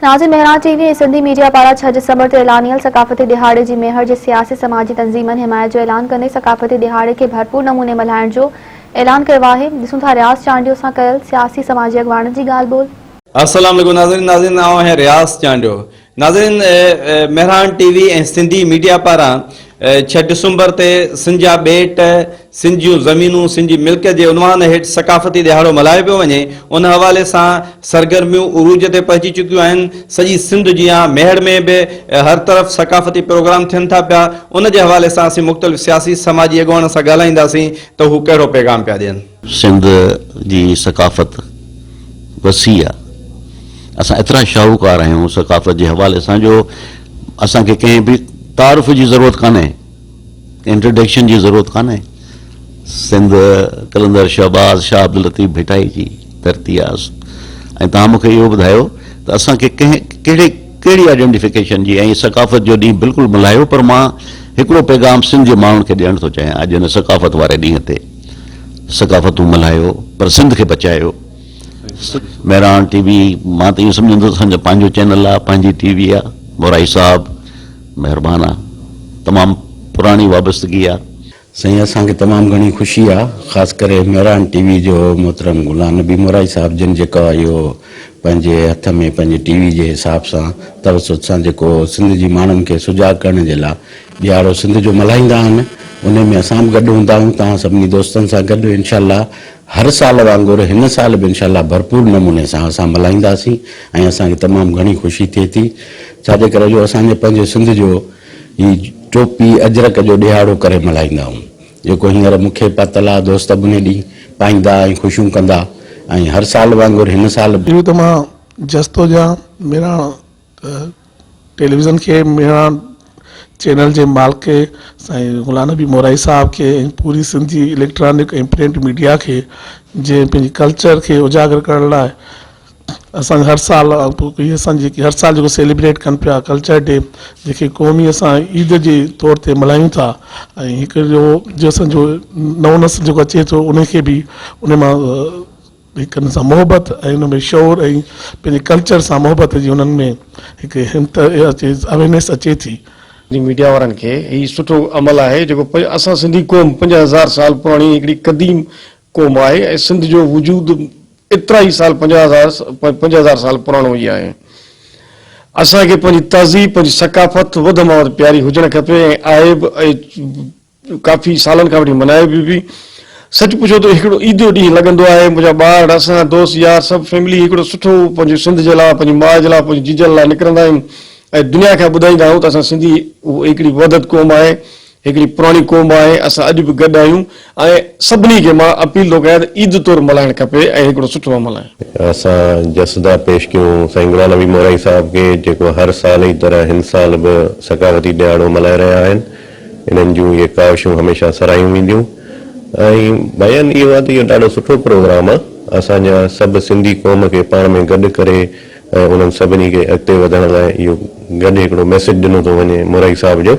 नाज़िन Mehran TV ऐं Sindhi media पारां 6 December ते ऐलानियल सकाफ़ती दिहाड़े जी मेहर जे सियासी समाजी तंज़ीमनि हिमायत जो ऐलान कंदे सकाफ़ती दिहाड़े के भरपूर नमूने मल्हाइण जो ऐलान कयो आहे। ॾिसूं था रियाज़ चांडियो सां कयल सियासी समाजी अॻवाननि जी ॻाल्हि ॿोल। अस्सलाम वालेकुम नाज़रीन आऊं है रियाज़ चांडियो। नाज़रीन मेहरान टीवी ऐं सिंधी मीडिया पारां 6 दिसंबर ते सिंध जा ॿेट, सिंध जूं ज़मीनूं, सिंध जी मिल्कियत जे उनवान हेठि सकाफ़ती दिहाड़ो मल्हायो पियो वञे। उन हवाले सां सरगर्मियूं उरूज ते पहुची चुकियूं आहिनि। सॼी सिंध जीअं मेहर में बि हर तरफ़ सकाफ़ती प्रोग्राम थियनि था पिया। उन जे हवाले सां असीं मुख़्तलिफ़ सियासी समाजी अॻवान सां ॻाल्हाईंदासीं त हू कहिड़ो पैगाम पिया ॾियनि। सिंध जी सकाफ़त वसी आहे। असां एतिरा शाहूकार आहियूं सकाफ़त जे हवाले सां जो असांखे कंहिं बि तारुफ़ जी ज़रूरत कान्हे, इंट्रोडक्शन जी ज़रूरत कान्हे। सिंध कलंदर शहबाज़ शाह अब्दुल लतीफ़ भिटाई जी धरती आहे। ऐं तव्हां मूंखे इहो ॿुधायो त असांखे कहिड़ी आइडेंटिफिकेशन जी ऐं सकाफ़त जो ॾींहुं बिल्कुलु मल्हायो, पर मां हिकिड़ो पैगाम सिंध जे माण्हुनि खे ॾियणु थो चाहियां। अॼु हिन सकाफ़त वारे ॾींहं ते सकाफ़तूं मल्हायो पर सिंध खे बचायो। मेहरान टीवी मां त इहो सम्झंदुसि पंहिंजो चैनल आहे, पंहिंजी टीवी आहे। मोराई साहब महिरबानी आहे, तमामु पुराणी वाबस्तगी आहे। साईं असांखे तमामु घणी ख़ुशी आहे, ख़ासि करे मेहरान टीवी जो मोहतरम गुलाम नबी मोराई साहब जिन जेका इहो पंहिंजे हथ में पंहिंजे टीवी जे हिसाब सां तवसुत सां जेको सिंध जी माण्हुनि खे सुजाॻ करण जे लाइ ॾियारो सिंध जो मल्हाईंदा आहिनि, उन में असां बि गॾु हूंदा आहियूं तव्हां सभिनी दोस्तनि सां गॾु। इनशाअल्लाह हर साल वांगुरु हिन साल बि इनशाअल्लाह भरपूर नमूने सां असां मल्हाईंदासीं ऐं असांखे तमामु घणी ख़ुशी थिए थी। छाजे करे जो असांजे पंहिंजे सिंध जो ही टोपी अजरक जो ॾियारो करे मल्हाईंदा आहियूं, जेको हींअर मूंखे पातल आहे। दोस्त बि उन ॾींहुं पाईंदा ऐं ख़ुशियूं कंदा ऐं हर साल वांगुरु हिन साल इहो त मां जस्तो जा मेहरान टेलीविज़न के मेहरान चैनल जे मालिक साईं गुलाम नबी मोराई साहब के पूरी सिंधी इलेक्ट्रॉनिक ऐं प्रिंट मीडिया के जे पंहिंजी कल्चर के उजागर करण लाइ असां हर साल असांजी हर साल जेको सेलिब्रेट कनि पिया कल्चर डे, जेके क़ौमी असां ईद जे तौर ते मल्हायूं था। ऐं हिकिड़ो जो असांजो नओं नस्ल जेको अचे थो उनखे बि उन मां हिकु सां मोहबत ऐं उन में शौर ऐं पंहिंजे कल्चर सां मोहबत जी उन्हनि में हिकु हिमत अचे, अवेयरनेस अचे थी। मीडिया वारनि खे ही सुठो अमल आहे जेको असां सिंधी क़ौम 50,000 साल पुराणी हिकिड़ी क़दीम क़ौम आहे ऐं सिंध जो वजूद एतिरा ई साल 50,000 साल पुराणो ई आहे। असांखे पंहिंजी तहज़ीब पंहिंजी सकाफ़त वधि मां वधि प्यारी हुजणु खपे ऐं आहे बि काफ़ी सालनि खां वठी मल्हाइबी बि। सच पुछो त हिकिड़ो ईद जो ॾींहुं लॻंदो आहे, मुंहिंजा ॿार असां दोस्त यार सभु फैमिली हिकिड़ो सुठो पंहिंजे सिंध जे लाइ पंहिंजी माउ जे लाइ पंहिंजी जीजनि लाइ निकिरंदा आहियूं ऐं दुनिया खे ॿुधाईंदा आहियूं त असां सिंधी हिकिड़ी वदद क़ौम आहे, हिकिड़ी पुराणी क़ौम आहे। असां अॼु बि गॾु आहियूं ऐं सभिनी खे मां अपील थो कयां त ईद तौरु मल्हाइणु खपे ऐं हिकिड़ो सुठो अमल आहे। असां जसदा पेश कयूं साईं गुलाम नबी मोराई साहब खे जेको हर साल जी तरह हिन साल बि सकाफ़ती ॾियारो मल्हाए रहिया आहिनि। इन्हनि जूं इहे काविशूं हमेशह सराहियूं वेंदियूं ऐं बयान इहो आहे त इहो ॾाढो सुठो प्रोग्राम आहे। असांजा सभु सिंधी क़ौम खे पाण में गॾु करे ऐं उन्हनि सभिनी खे अॻिते वधण लाइ इहो गॾु हिकिड़ो मैसेज ॾिनो थो वञे मोराई साहब जो।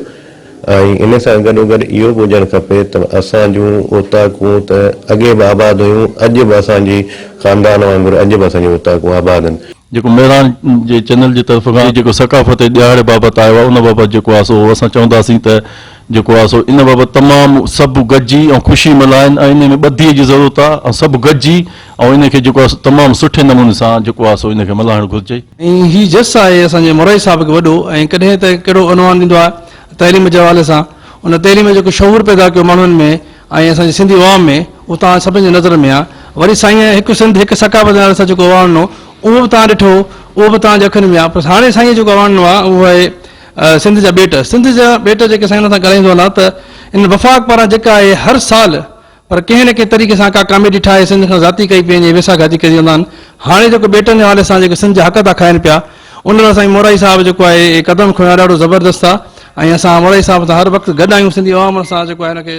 ऐं इन सां गॾोगॾु इहो बि हुजणु खपे त असां जूं ओताकूं त अॻे बि आबाद हुयूं, अॼु बि असांजी ख़ानदान वांगुरु अॼु बि असांजी ओताकूं आबाद आहिनि। जेको मेहरान जे चैनल जी तरफ़ खां जेको सकाफ़त ॾियारे बाबति आयो आहे उन बाबति जेको आहे सो असां चवंदासीं त जेको आहे सो इन बाबति तमामु सभु गॾिजी ऐं ख़ुशी मल्हाइनि ऐं इन में ॿधीअ जी ज़रूरत आहे ऐं सभु गॾिजी ऐं इनखे जेको आहे तमामु सुठे नमूने सां जेको आहे सो इनखे मल्हाइणु घुरिजे। ऐं हीउ जस आहे असांजे मोराई साहब खे वॾो ऐं कॾहिं त कहिड़ो अनुमान ॾींदो आहे तइलीम जे हवाले सां। उन तइलीम जेको शऊर पैदा कयो माण्हुनि में ऐं असांजे सिंधी अवाम में, उहो तव्हां सभिनी जे नज़र में आहे। वरी साईं हिकु सिंध हिकु सकाफ़त नाले सां जेको अवाणो उहो बि तव्हां ॾिठो, उहो बि तव्हांजे अखियुनि में आहे। पर हाणे साईं जेको अवाणो आहे उहो आहे सिंध जा ॿेट जेके साईं सां ॻाल्हाईंदो आहे त इन वफ़ाक़ पारां जेका आहे हर साल पर कंहिं न कंहिं तरीक़े सां का कॉमेडी ठाहे सिंध खां ज़ाती कई पंहिंजे वेसाघाती करी वेंदा आहिनि। हाणे जेको ॿेटनि जे हवाले सां जेके सिंध जा हक़ था खाइनि पिया, उन लाइ साईं मोराई साहब जेको आहे क़दम खयो ॾाढो ज़बरदस्त आहे। ऐं असां मोराई साहब सां हर वक़्तु गॾु आहियूं, सिंधी अवाम सां जेको आहे हिनखे